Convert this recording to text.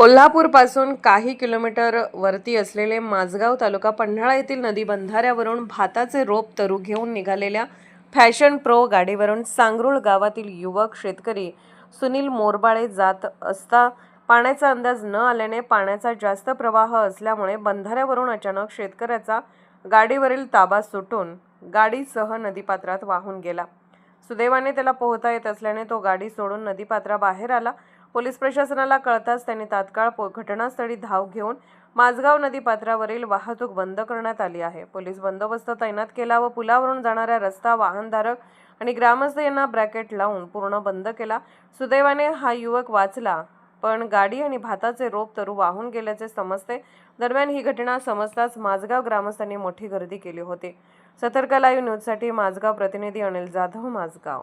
कोल्हापूरपासून काही किलोमीटर वरती असलेले माझगाव तालुका पन्हाळा येथील नदी बंधाऱ्यावरून भाताचे रोप तरू घेऊन निघालेल्या फॅशन प्रो गाडीवरून सांगरुळ गावातील युवक शेतकरी सुनील मोरबाळे जात असता पाण्याचा अंदाज न आल्याने पाण्याचा जास्त प्रवाह असल्यामुळे बंधाऱ्यावरून अचानक शेतकऱ्याचा गाडीवरील ताबा सुटून गाडीसह नदीपात्रात वाहून गेला। सुदैवाने त्याला पोहता येत असल्याने तो गाडी सोडून नदीपात्राबाहेर आला। पोलीस प्रशासनाला कळताच त्यांनी तात्काळ घटनास्थळी धाव घेऊन माझगाव नदीपात्रावरील वाहतूक बंद करण्यात आली आहे। पोलीस बंदोबस्त तैनात केला व पुलावरून जाणारा रस्ता वाहनधारक आणि ग्रामस्थ यांना ब्रॅकेट लावून पूर्ण बंद केला। सुदैवाने हा युवक वाचला, पण गाडी आणि भाताचे रोप तरू वाहून गेल्याचे समजते। दरम्यान ही घटना समजताच माझगाव ग्रामस्थांनी मोठी गर्दी केली होती। सतर्क लाईव्ह न्यूजसाठी माझगाव प्रतिनिधी अनिल जाधव, माझगाव।